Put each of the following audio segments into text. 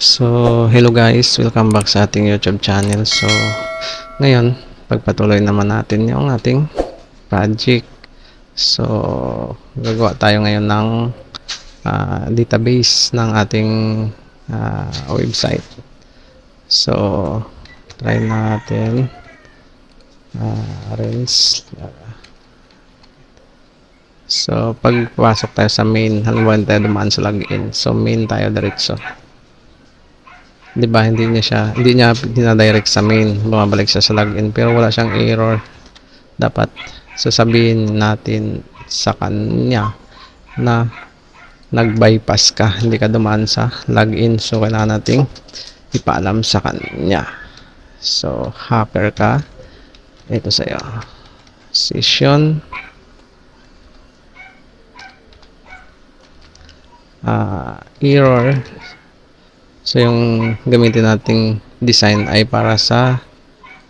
So, hello guys, welcome back sa ating YouTube channel. So, ngayon, pagpatuloy naman natin yung ating project. So, gagawa tayo ngayon ng database ng ating website. So, try natin rinse. So, pagpasok tayo sa main, halimbawa tayo dumaan sa login. So, main tayo diretso. 'Di ba hindi niya dinadirect sa main, bumabalik siya sa login pero wala siyang error. Dapat sasabihin natin sa kanya na nag-bypass ka, hindi ka dumaan sa login. So kailangan nating ipaalam sa kanya. So hacker ka, ito sa'yo, session error. So yung gamitin nating design ay para sa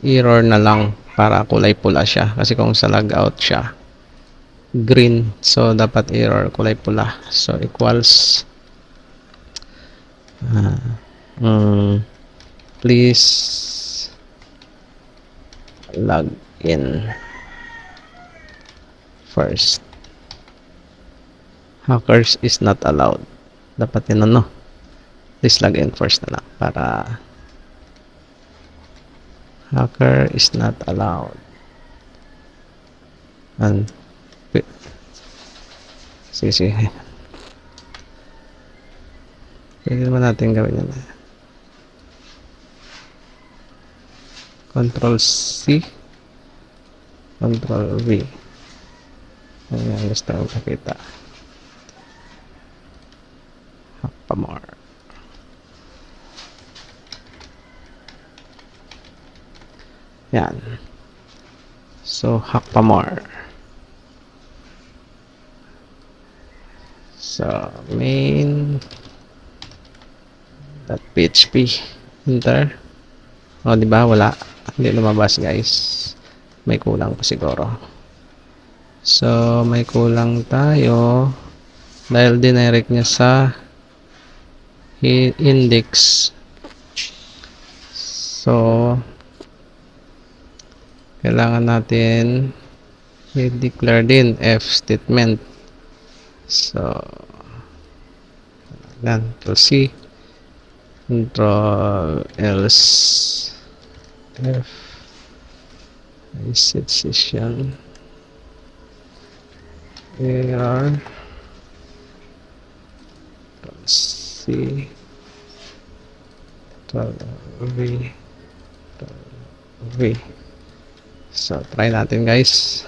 error na lang, para kulay pula siya, kasi kung sa logout siya green, so dapat error kulay pula. So equals please log in first, hackers is not allowed. Dapat yun, ano, please log in first na lang, para hacker is not allowed. And sige, pwede naman natin gawin yan. Control C, Control V. Ayan, gusto ko pakita. Hack pa more. Yan. So, hack pa more. So, main.php. Enter. O, diba? Wala. Hindi lumabas, guys. May kulang pa siguro. So, may kulang tayo dahil dinirect niya sa index. So, kailangan natin i-declare din F statement. So, yan. Control C, Control else F, reset session error, Control C, Control V, Control V. So, try natin, guys.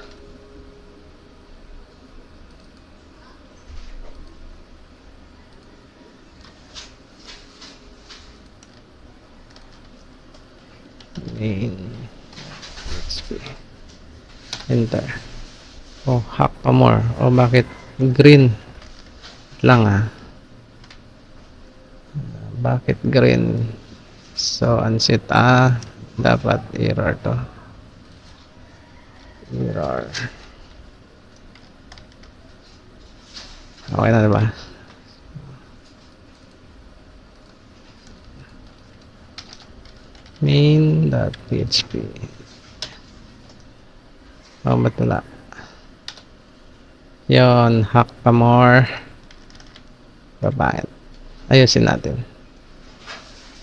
Enter. Oh, hack pa more. Oh, bakit green lang, bakit green? So, unset, dapat error to. Error. Okay na, diba? Main.php. Oh, ba't wala? Yun, hack pa more. Babae. Ayusin natin.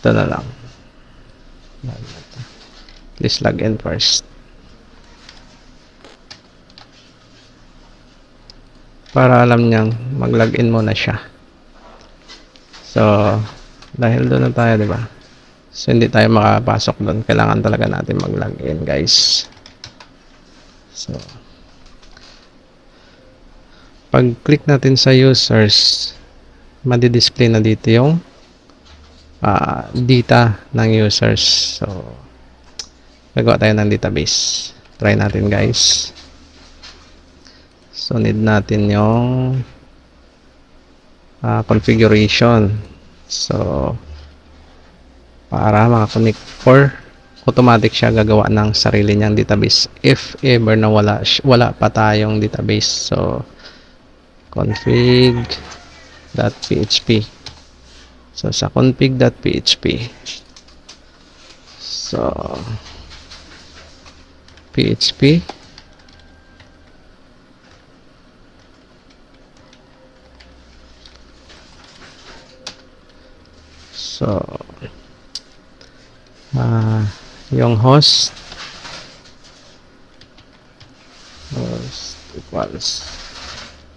Ito na lang. Please log in first. Para alam niyang mag-login muna siya. So, dahil doon na tayo, diba? So, hindi tayo makapasok doon. Kailangan talaga natin mag-login, guys. So, pag click natin sa users, madi-display na dito yung data ng users. So, gagawa tayo ng database. Try natin, guys. So, need natin yung configuration. So, para maka-connect, or automatic siya gagawa ng sarili niyang database if ever na wala pa tayong database. So, config.php. So, sa config.php. So, PHP. So, yung host equals,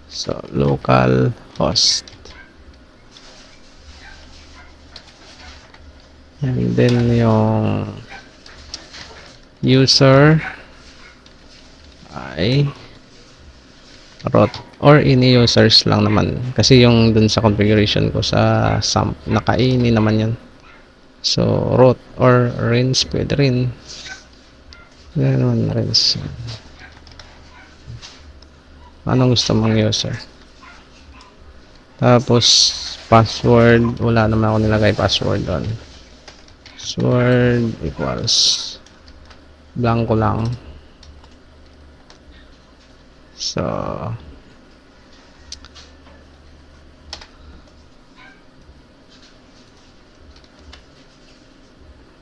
so local host, and then yung user ay root or any users lang naman, kasi yung dun sa configuration ko sa SAMP naka-ini naman yan. So root or rinse, pwede rin. Ganun, rinse. Anong gusto mong user? Tapos password, wala naman ako nilagay password doon. Password equals blanco lang. So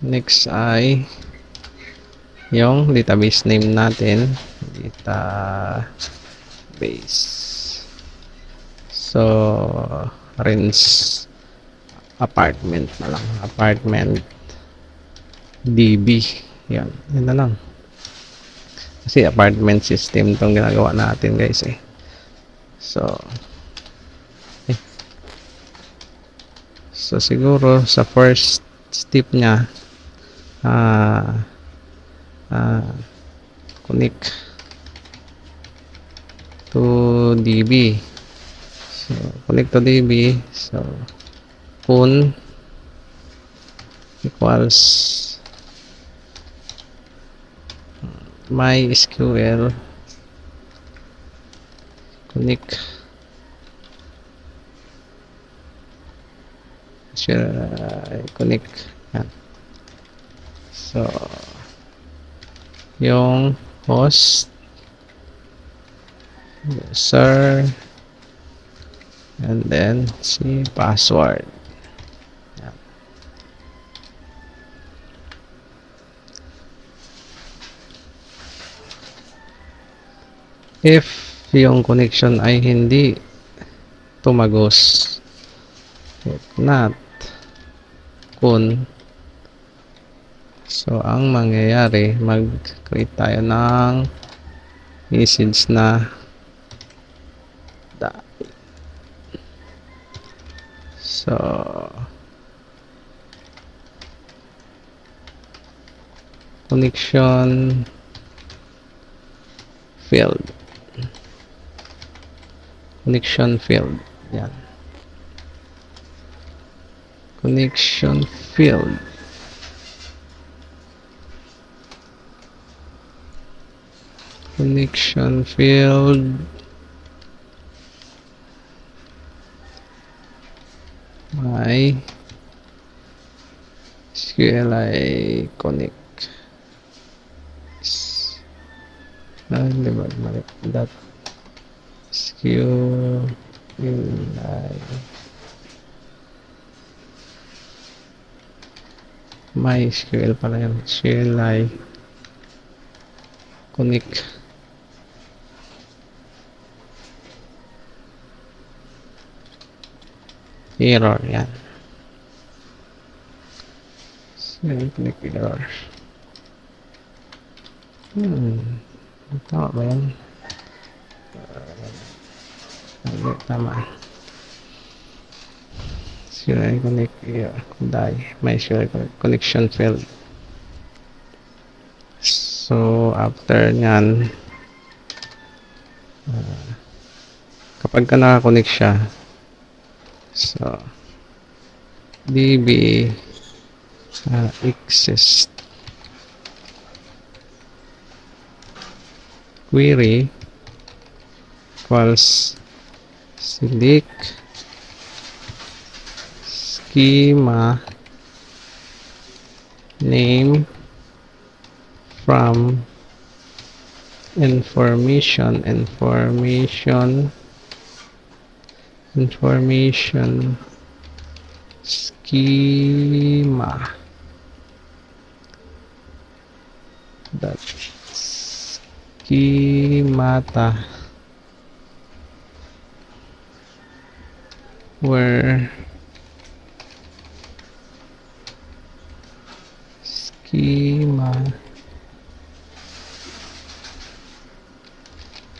next ay yung database name natin, database. So rinse apartment na lang, apartment DB. Yan na lang. Kasi apartment system itong ginagawa natin, guys eh. So siguro sa first step niya, connect to DB. So connect to DB. So kun equals MySQL connect connect. Yan. So yung host, user, and then si password. Yan. If yung connection ay hindi tumagos, if not, kun, so ang mangyayari, mag-create tayo ng message na so connection failed. Connection failed. Yan. Connection failed. Connection failed. My SQLi connect. That SQLi MySQL pala yan. SQLi connect. Error yan. Connect error. Tama ba yan? Tama. SQLi connect die. MySQL connection failed. So after nyan, kapag ka nakakonect siya, so db exist query equals select schema name from information schema dot schemata where schema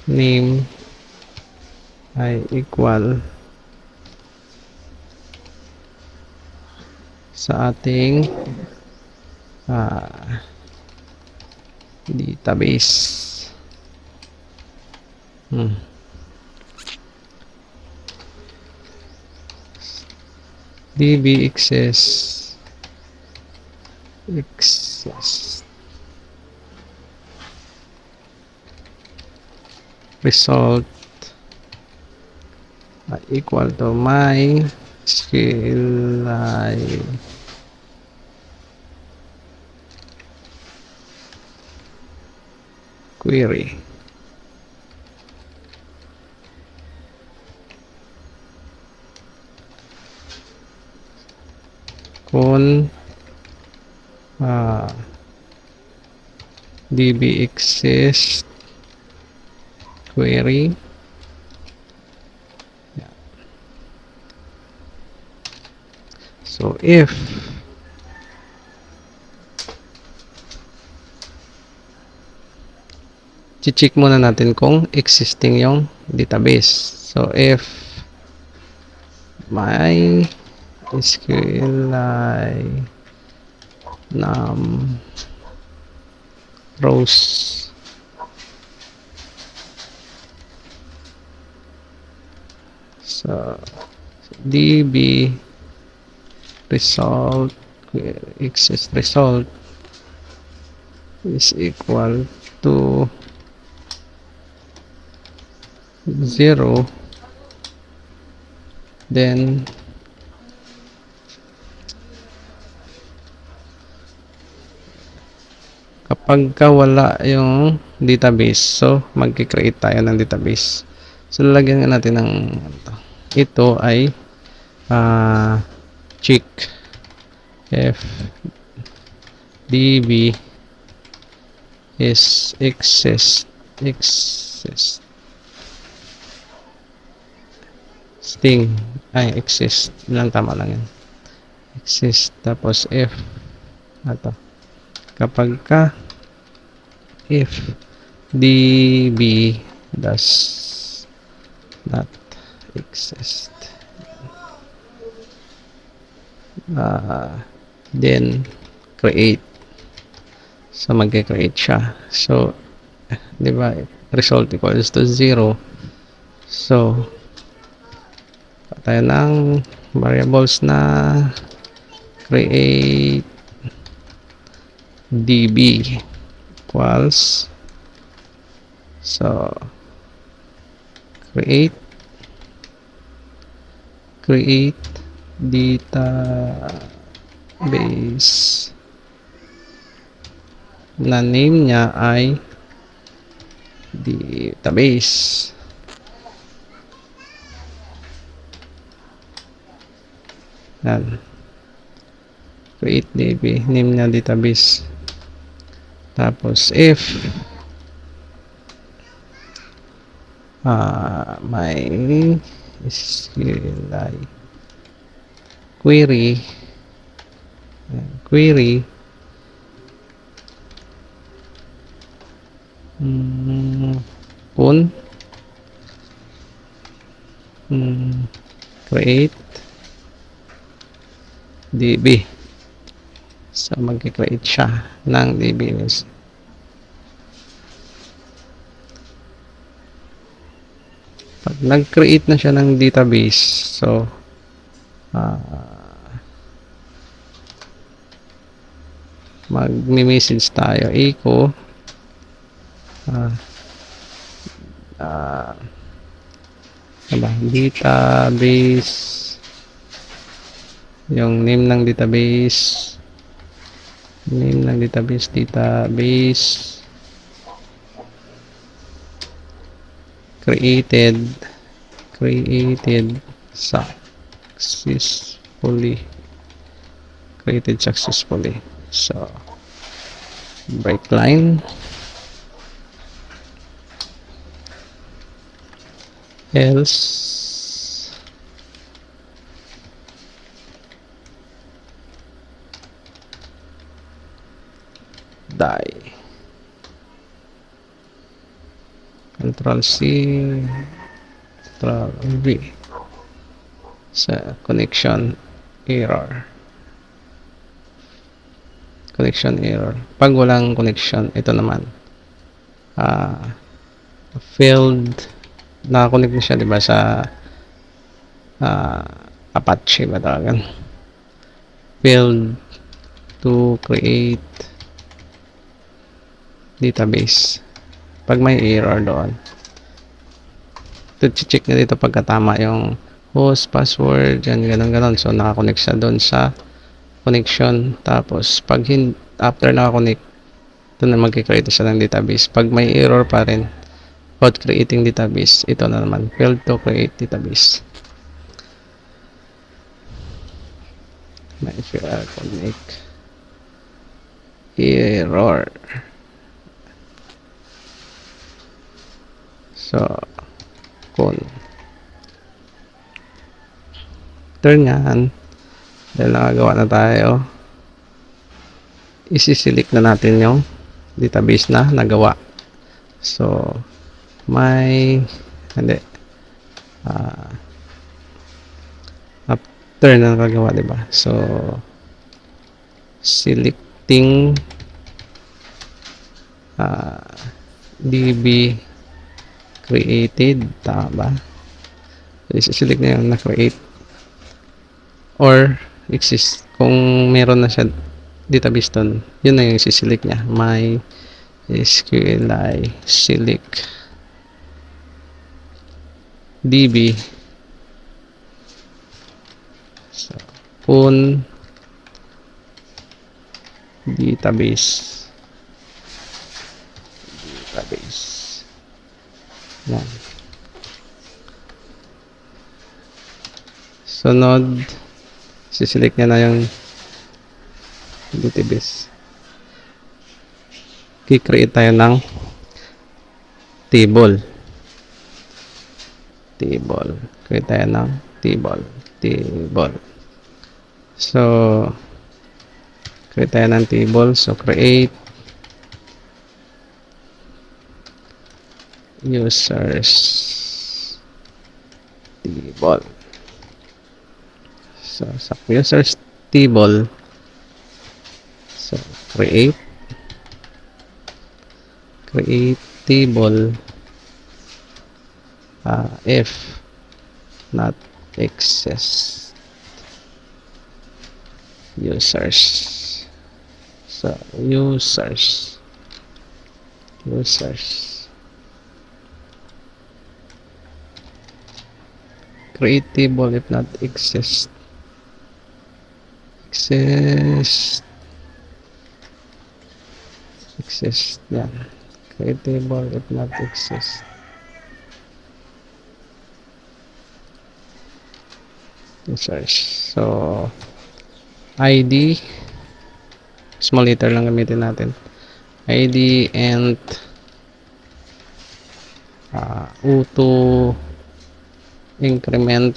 name ay equal sa ating database. DB access result equal to my SQLite query. Kung DB access query so if check muna natin kung existing yung database. So if my SQLite num rows so DB result access result is equal to 0, then kapag wala yung database, so mag-create tayo ng database. So lalagyan nga natin ng ito ay check if DB is existing exist lang, tama lang yan, exist, tapos if kapag if DB does not exist then create, so mag-create siya. So di ba result equals to 0, so tayo ng variables na create DB equals, so create database na name niya ay database. Yan. Create DB, name niya database. Tapos if my SQLite query kung create DB, so mag-create siya ng DB. Pag nag-create na siya ng database, so mag-message tayo echo database, yung name ng database created successfully created successfully. So break line, else die. Control C, Control V. Sa connection error. Connection error. Pag walang connection, ito naman. Failed. Nakakonect na siya, di ba, sa Apache ba talagan? Failed to create database. Pag may error doon, check na dito pagka tama yung host, password, yan, ganun. So, nakakonect siya doon sa connection. Tapos, pag after nakakonect, ito na mag-create siya ng database. Pag may error pa rin, about creating database, ito na naman, failed to create database. May connect error. So, turn yan, dahil nakagawa na tayo, isi-select na natin yung database na nagawa. So, after na nakagawa, diba? So, selecting DB created, tama ba? So, isi-select na yung na-create or exist. Kung meron na siya database doon, yun na yung isi-select niya. My SQLi select DB. So, database. Yan. Sunod, siselect niya na yung database. I-create tayo ng table. Create tayo ng table. So, create tayo ng table. So, create users table. So, sa users table, so, create table if not exist users. So, users create table if not exist yan. Create table if not exist users. So, ID, small letter lang gamitin natin. ID and auto increment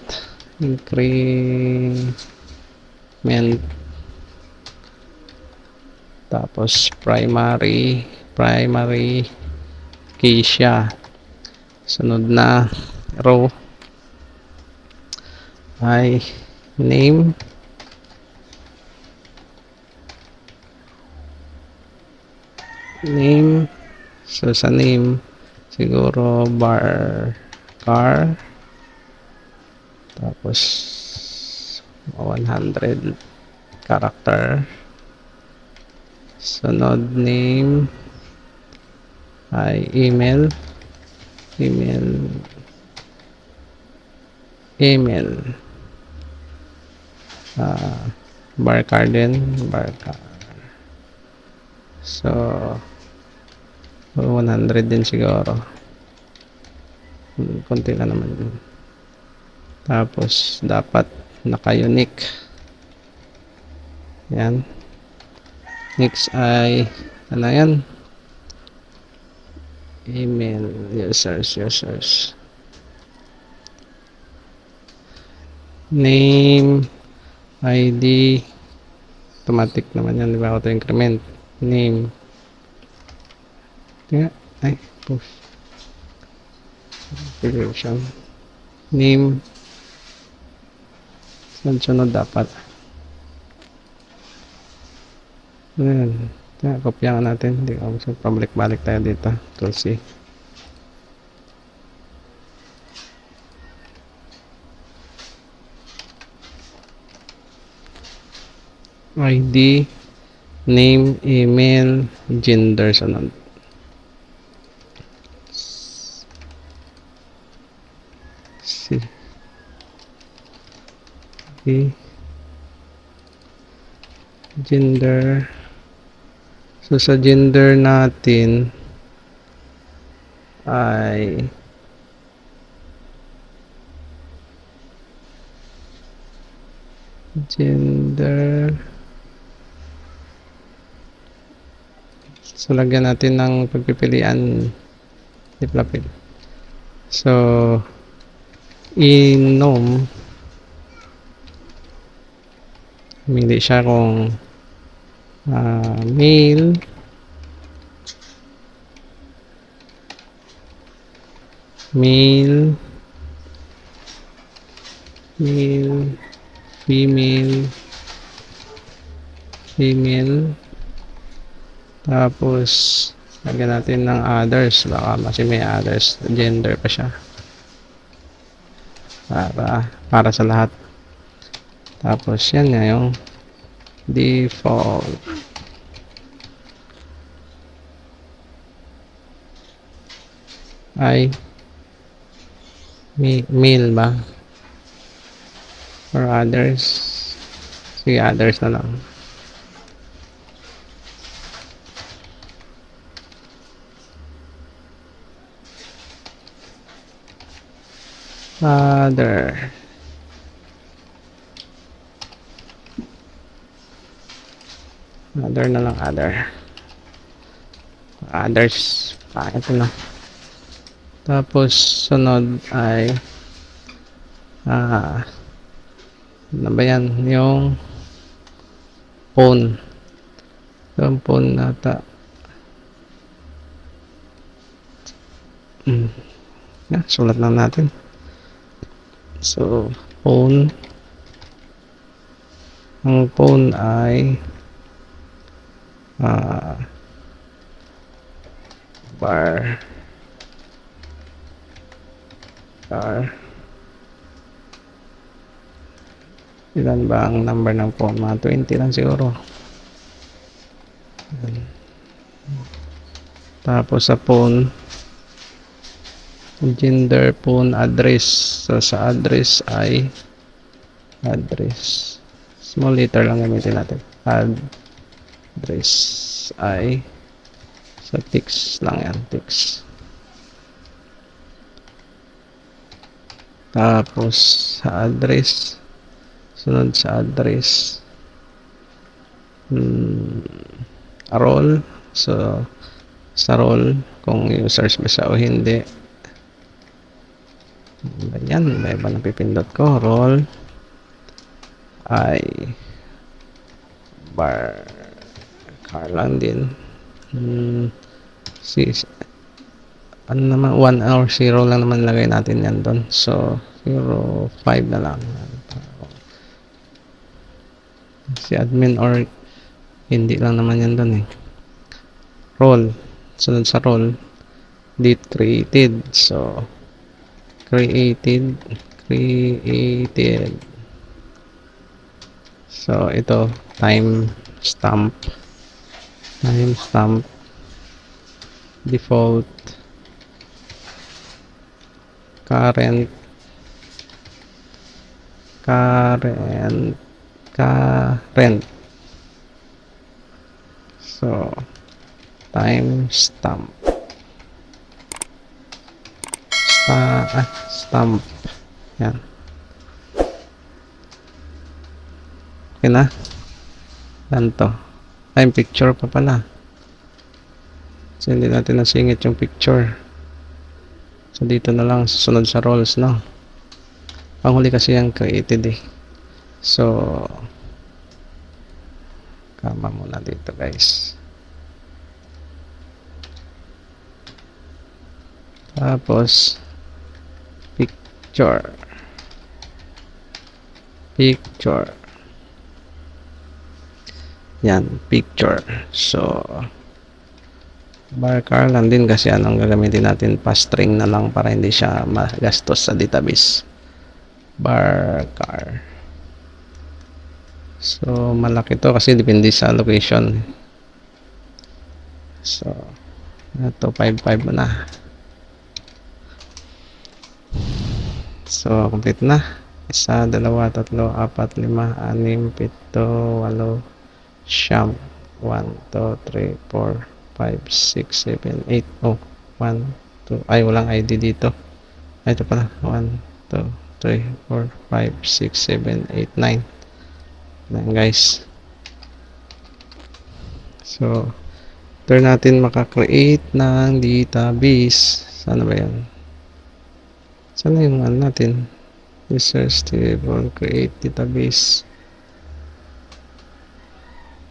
tapos primary key siya. Sunod na row ay name so sa name siguro car tapos 100 character. Sunod name ay email barcard so 100 din siguro, konti na naman din. Tapos dapat naka unique Yan. Next ay, ano yan? Email, users. Name, ID, automatic naman yan, di ba? Auto increment. Name. Ay, push. Configuration. Name. Sunod dapat. Ayan. Kopyahan natin. Hindi ako gusto. Pabalik-balik tayo dito. Control C. ID, name, email, gender, sunod. C. Gender. So, sa gender natin ay gender. So, lagyan natin ng pagpipilian. Diplapil. So, inom. Hindi siya kung male, female, tapos lagyan natin ng others, baka kasi may others gender pa siya para sa lahat. Tapos yan na yung default. Ay male ba or others? Sige, others na lang. Other na lang, others. Ito na. Tapos sunod ay ano ba yan? Yung phone. Yung phone nata. Sulat lang natin. So, phone. Ang phone ay bar ilan ba ang number ng phone? Mga 20 lang siguro. Tapos sa phone, gender, phone, address. So sa address ay small letter lang gamitin natin. Address ay sa text lang yan, text. Tapos sa address, sunod sa address, role. So sa role, kung users ba siya o hindi. Ganyan, may iba napipindot ko. Role ay bar lang din. Ano naman, 1 or 0 lang naman lagay natin yan doon. So 0, 5 na lang. Si admin or hindi lang naman yan doon eh. Role, sunod sa role, date created. So created. So ito, timestamp, default, current. So timestamp, stamp. Yan. Okay na. Saan to? Ay, picture pa pala. So, hindi natin nasingit yung picture. So, dito na lang susunod sa roles, no? Panghuli kasi yung created eh. So, kama muna dito guys. Tapos, picture. Yan, picture. So, bar lang din kasi anong gagamitin natin, pa-string na lang para hindi siya magastos sa database. Bar. So, malaki to kasi depende sa location. So, ito 5.5 na. So, complete na. 1, 2, 3, 4, 5, 6, 7, 8, 9, 1, 2, 3, 4, 5, 6, 7, 8. Oh, 1, 2. Ay, walang ID dito. Ay, ito pala. 1, 2, 3, 4, 5, 6, 7, 8, 9. Yan guys. So, turn natin maka-create ng database. Sana ba yan? Sana yung ano natin? Users table, create database.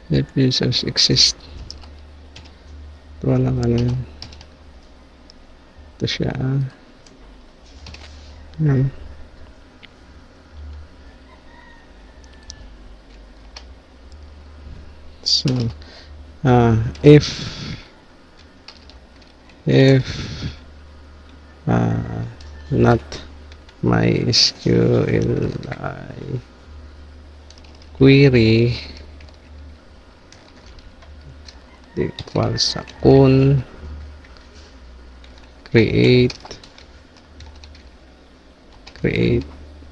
If users exist. Ito lang ano yun. Ito siya. Yan. So, if not MySQL query equals sa kun create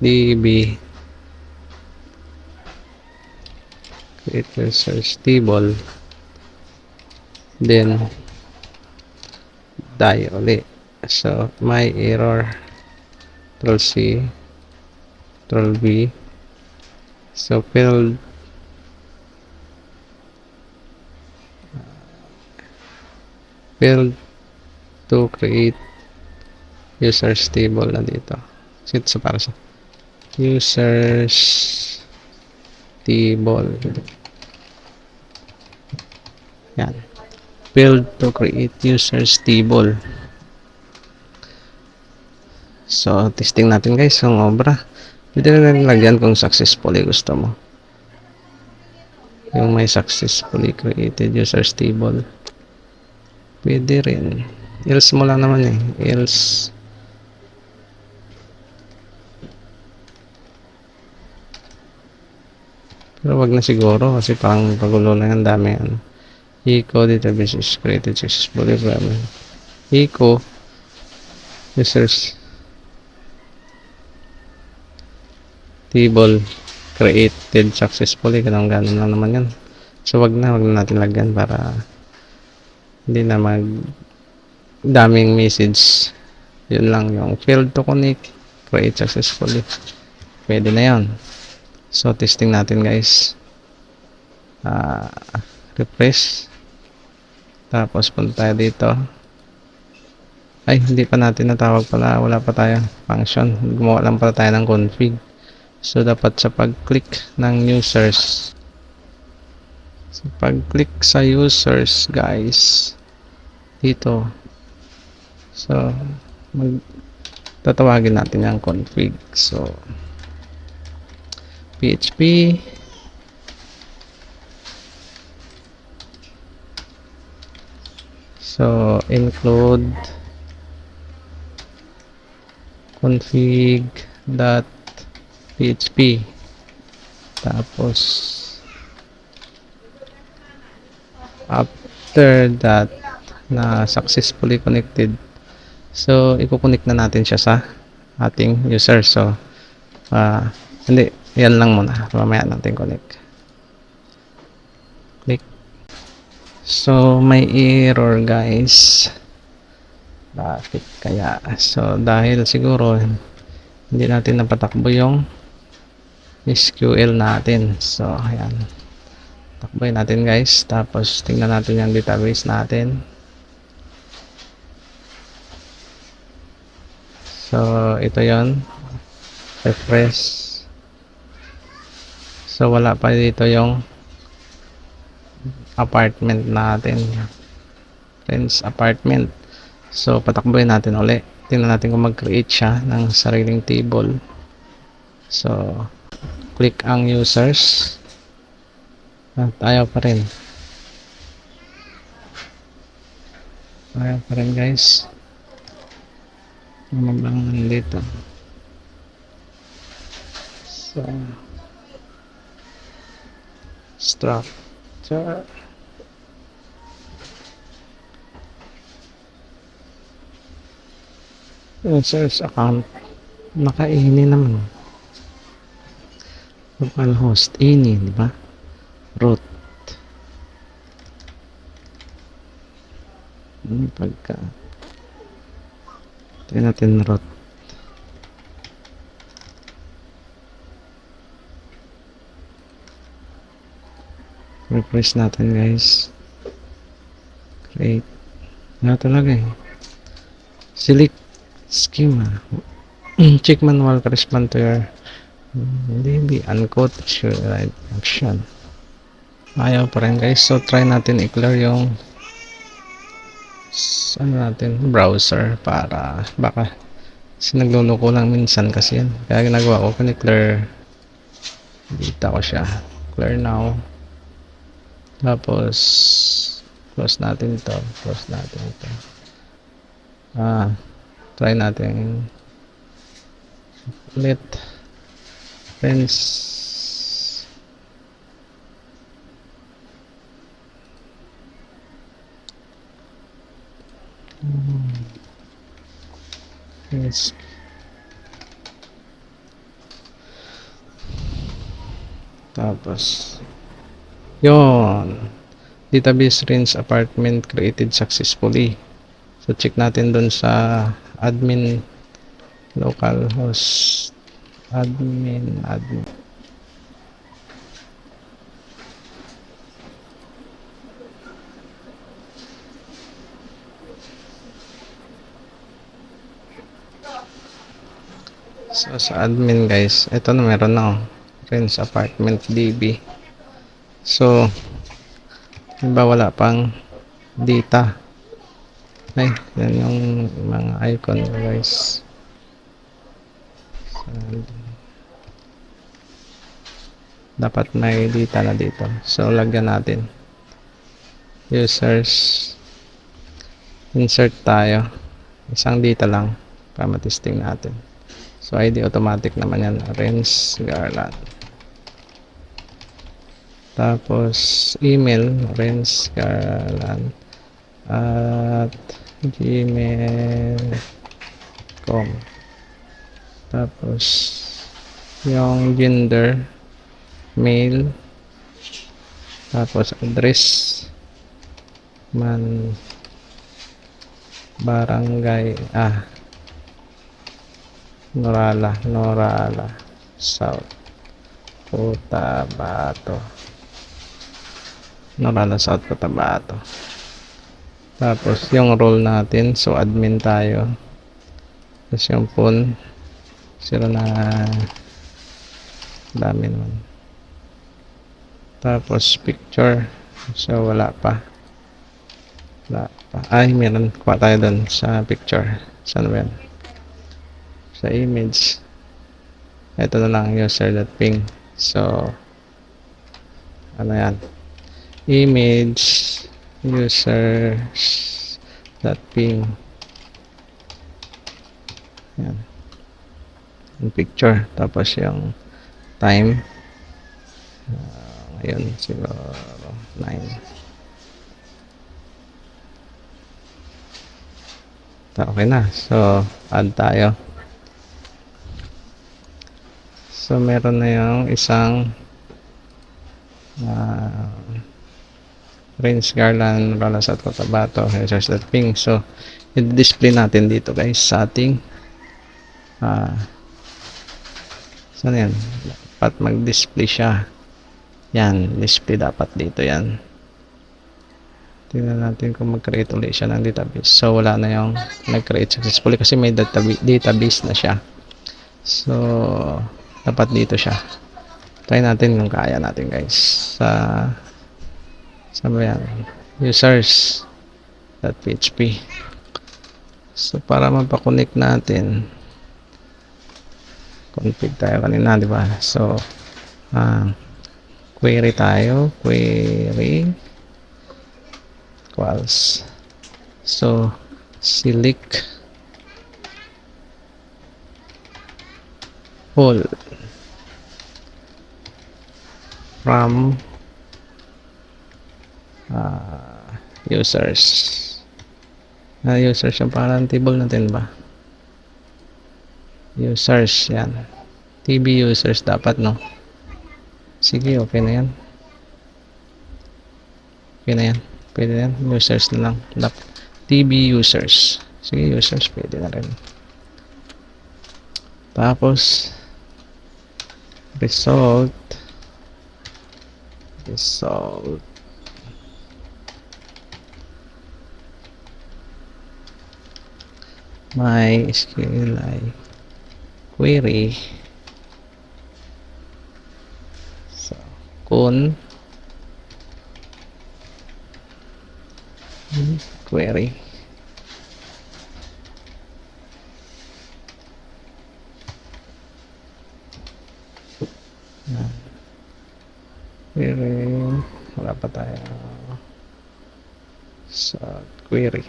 db create research table, then die ulit. So my error, Control C, Control V. So failed to create users table na dito. So para sa users table. Yan. Failed to create users table. So, testing natin guys kung obra. Pwede na rin lagyan kung successfully gusto mo. Yung may successfully created users table. Pwede rin. Else mo lang naman eh. Else. Pero wag na siguro kasi parang pagulo lang ang dami. Eco database is created successfully. Eco users table created successfully. Ganun lang naman yan. So wag na natin lagyan para hindi na mag daming message. Yun lang yung failed to connect, create successfully. Pwede na yun. So testing natin guys. Refresh. Tapos punta tayo dito. Ay, hindi pa natin natawag pala. Wala pa tayong function. Gumawa lang pala tayo ng config. So dapat sa pag-click ng users. So pag-click sa users guys. Dito. So tatawagin natin yung config. So PHP so include config.php tapos after that na successfully connected, so i-connect na natin siya sa ating user. So hindi, yan lang muna, mamaya natin click. So may error guys. Bakit kaya? So dahil siguro hindi natin napatakbo yung SQL natin. So ayan, Takboy natin guys. Tapos tingnan natin yung database natin. So ito yon, refresh. So wala pa dito yung apartment natin, friends apartment. So patakboy natin uli. Tingnan natin kung mag-create siya ng sariling table. So click ang users at ayaw pa rin guys. Ano bang nandito? So structure, users account, nakaini naman localhost ini, di ba? Root pagka tingnan natin root. Refresh natin guys. Create na talaga eh. Select schema. Check manual correspond to your DB uncode should right action. Ayaw pa rin guys. So try natin i-clear yung natin browser para baka kasi nagluloko lang minsan kasi yan. Kaya ginagawa ko clear data ko siya. Clear now. Tapos close natin ito. Try natin ulit. Friends, yes. Tapos yon, database range apartment created successfully. So check natin dun sa admin localhost admin. So sa admin guys, ito na meron na range apartment DB. So diba wala pang data. Ay, yan yung mga icon guys. Dapat may data na dito. So lagyan natin users, insert tayo, isang data lang para matesting natin. So ID automatic naman yan, Renz Garland. Tapos email Renz Garland at gmail.com. Tapos yung gender male, tapos address man barangay Norala South Cotabato, Norala South Cotabato. Tapos yung role natin, so admin tayo. Tapos yung phone 0 na dami naman. Tapos picture, so wala pa. Ay, meron, kuha tayo dun sa picture. Saan ba yan? Sa image. Ito na lang, user.ping. So ano yan, image users.ping. yan, yung picture. Tapos yung time, ngayon siguro 9. Okay na, so add tayo. So meron na yung isang Renz Garland Ralas at Cotabato users.ping. So i-display natin dito guys sa ating saan yan, dapat mag-display siya Yan, display dapat dito yan. Tingnan natin kung mag-create ulit siya ng database. So, wala na yung nag-create successfully kasi may database na siya. So, dapat dito siya. Try natin kung kaya natin, guys. Sa yan? Users.php. So, para mapakonect natin, config tayo kanina, di ba? So, query tayo. Query equals. So, select all from users. Users yung parang table natin ba? Users, yan. TB users dapat, no? Sige, okay na yan. Okay na yan. Pwede na yan. Users na lang. TB users. Sige, users, pwede na rin. Tapos, result. MySQLi query. So, kun query. Query. Wala pa tayo sa query.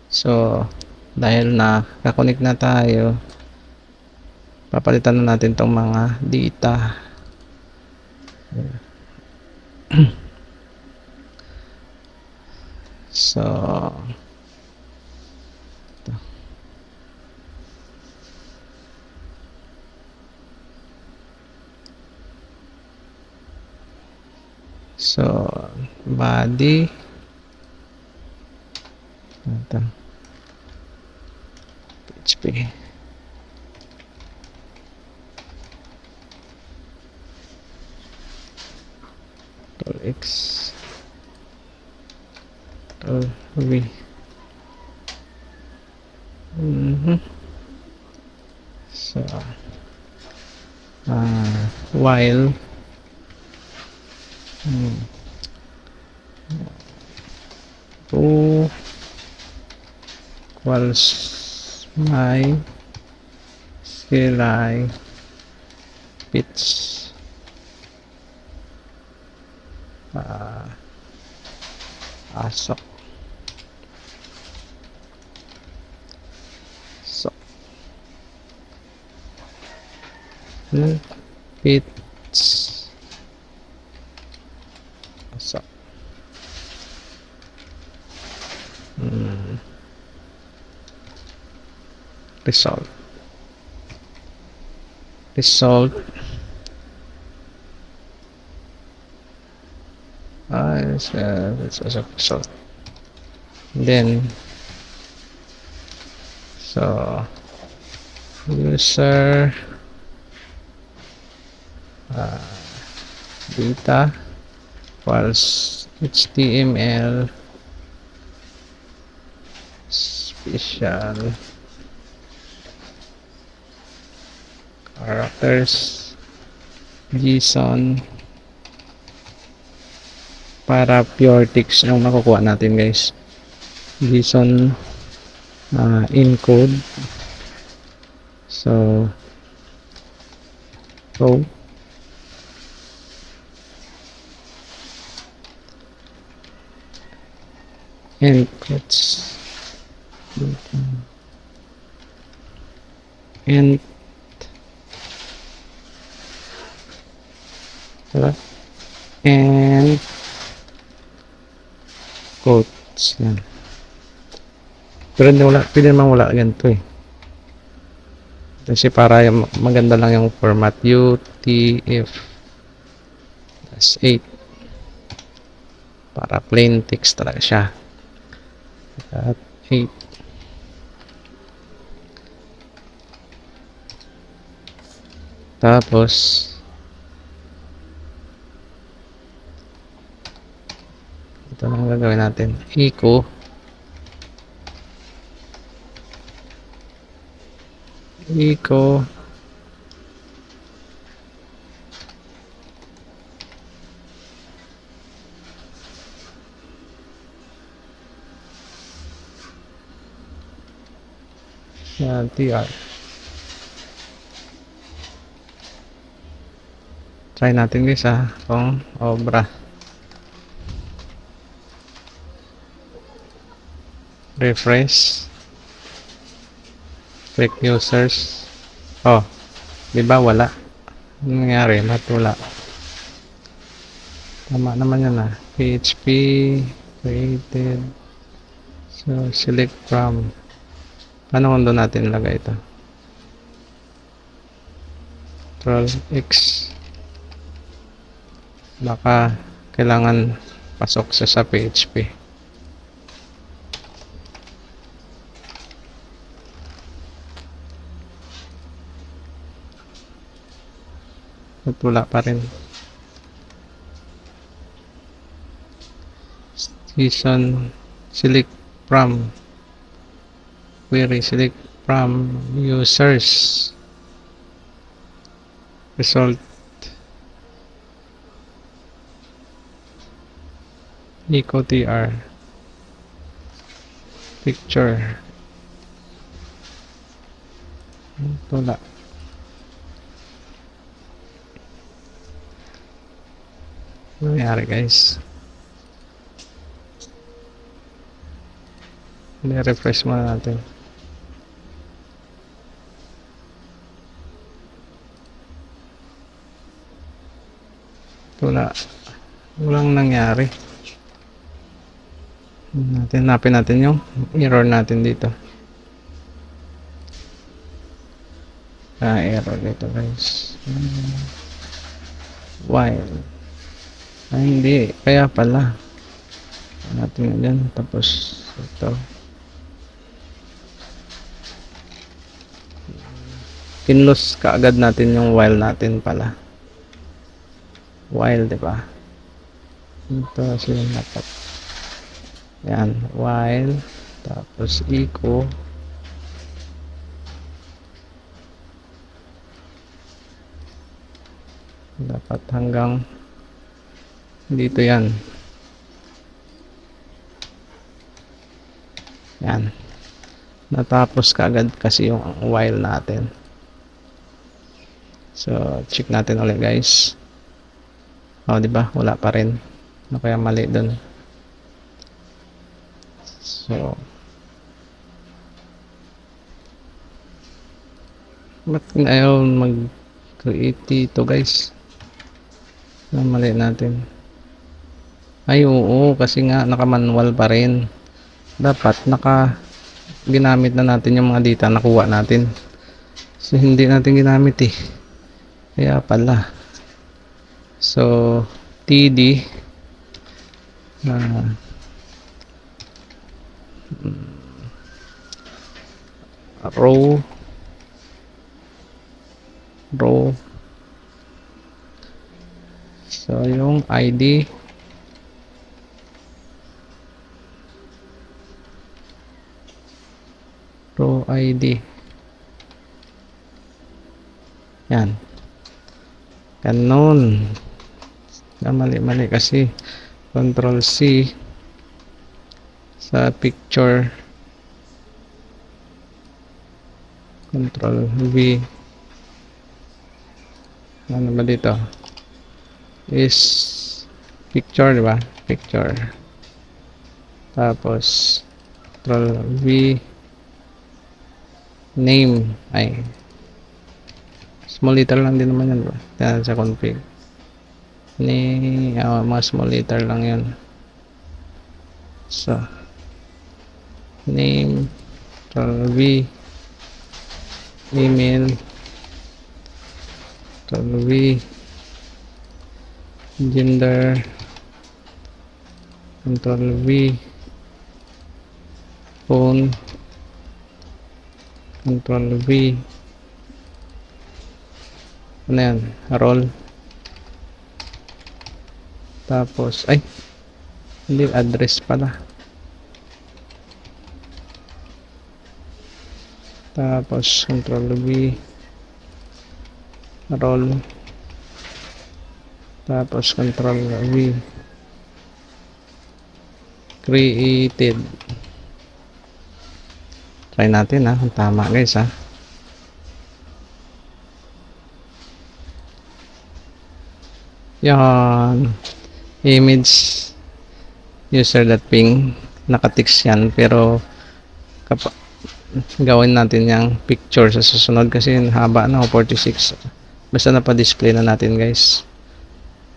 So, dahil na kakonek na tayo, papalitan na natin tong mga data. So, ito. So, body. Ito. PHP. X. V. So, while to equals my CLI pitch asok. So, pitch asok. Result. It's also result. Then, so user data equals HTML special characters JSON para pure text ang makukuha natin, guys. JSON encode. So inputs and quotes yan. Pero hindi wala, pwede naman wala ganito eh. Kasi para maganda lang yung format UTF-8 para plain text talaga siya. At 8 tapos Ito lang gagawin natin. Eco. Eco. Yan, TR. Try natin guys kung obra. Refresh. Click users. Oh, di ba wala? Ano nangyari? Ba't wala? Tama naman yan PHP created. So, select from. Paano kung doon natin ilagay ito? Control X. Baka kailangan pasok sa PHP. At wala pa rin. Season. Select from. Query. Select from users. Result. Eco TR. Picture. Wala. Ano nangyari guys? I-refresh muna natin. Walang nangyari. Hanapin natin yung error natin dito. Error dito guys. While. Hindi. Kaya pala. Natin yan. Tapos ito. Kinlose kaagad natin yung while natin pala. While, diba? Ito sila dapat. Yan. While. Tapos eco. Dapat hanggang dito yan. Yan. Natapos kaagad kasi yung while natin. So, check natin ulit guys. Oh, di ba? Wala pa rin. Ano kaya mali doon? So, ba't ayaw mag-create dito guys? Ano mali natin? Ay, oo. Kasi nga, naka-manual pa rin. Dapat, ginamit na natin yung mga data nakuha natin. So, hindi natin ginamit eh. Kaya pala. So, TD row so yung ID row ID yan ganun mali kasi Control C sa picture Control V ano ba dito is picture, diba? Picture tapos Control V name ay small letter lang din naman yan, diba? Yan sa config mga small letter lang yun. So name Control V email Control V gender Control V phone Control V ano yan role tapos ay Hindi, address pala. Tapos, control V. Roll. Tapos, control V. Created. Try natin ha, kung tama guys ha. Yan. Image user.ping. Nakatix yan. Pero, gawin natin yung picture sa susunod kasi haba na 46. Basta napa-display na natin guys.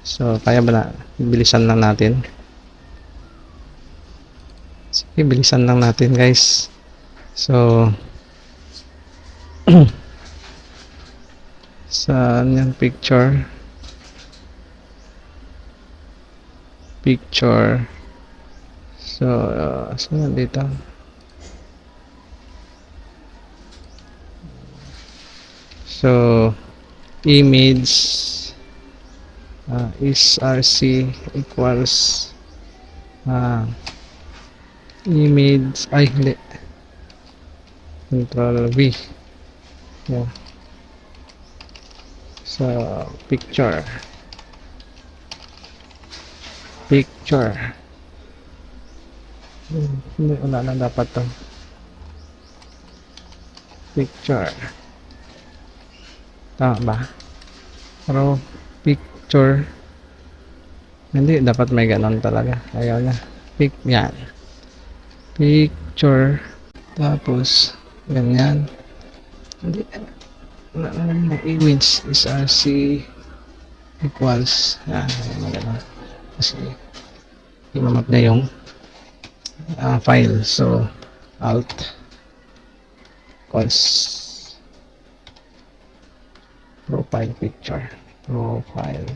So, kaya ba na? Bilisan lang natin. Sige, bilisan lang natin guys. So, saan yung picture? Picture. So, saan dito? So, image src equals image, ay hindi, control V. Yeah. So, picture. Hindi, wala na dapat to. Picture. Tama ba? Pero, picture. Hindi, dapat may ganon talaga. Ayaw na. Yan. Picture. Tapos, ganyan. Hindi, image src equals. Yan, ganun. Kasi, imamap na yung file. So, alt equals profile picture. Profile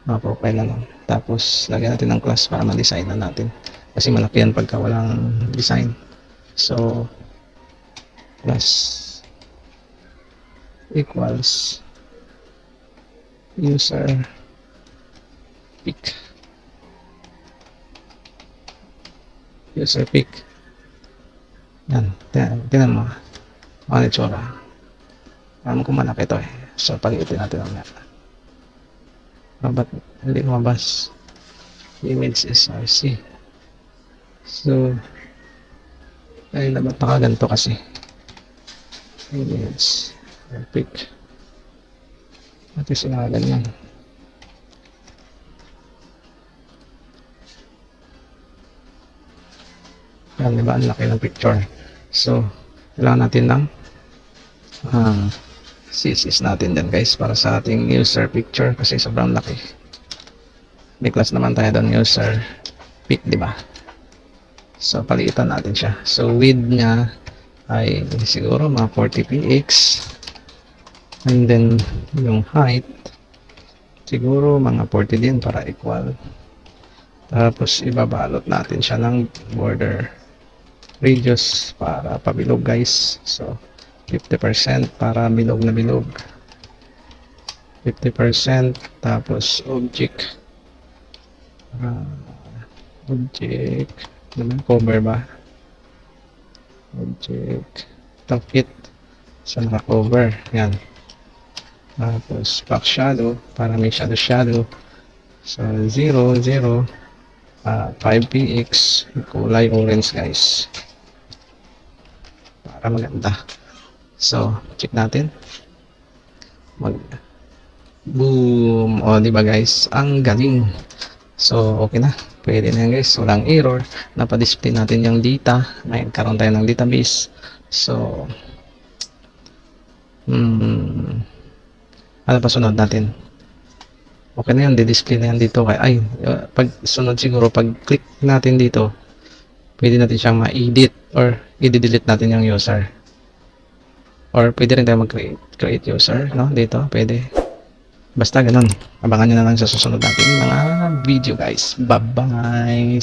na lang. Tapos, lagyan natin ng class para ma-design na natin. Kasi malaki yan pagka walang design. So, class equals user pic. User pic. Yan. Tingnan mo. Ano yung tsura? Alam ko malaki ito eh. So, pag-itin natin ang map. Ba't hindi lumabas? Image src. So, ay dapat nakaganto kasi. Image pic. At least ganyan. Yan, diba? Ang laki ng picture. So, kailangan natin ng CSS natin dyan guys para sa ating user picture kasi sobrang laki. May class naman tayo doon, user pic, diba? So, palitan natin siya. So, width niya ay siguro mga 40px. And then, yung height siguro mga 40 din para equal. Tapos, ibabalot natin siya ng border radius para pabilog guys. So, 50% para bilog na bilog. 50%. Tapos, object. Object. Naman, cover ba? Object. Top it. So, naka-cover. Yan. Tapos, back shadow. Para may shadow. So, 0, 0. 5px. Kulay orange guys. Para maganda. So, check natin. Boom! O, diba guys? Ang galing. So, okay na. Pwede na yan guys. Walang error. Napa-display natin yung data. May karoon tayo ng database. So, ano pa sunod natin? Okay na yan. Di-display na yan dito. Ay, pag sunod siguro, pag click natin dito, pwede natin siyang ma-edit or i-delete natin yung user. Or pwede rin tayo mag-create user, no? Dito, pwede. Basta ganun. Abangan nyo na lang sa susunod natin mga video guys. Bye-bye!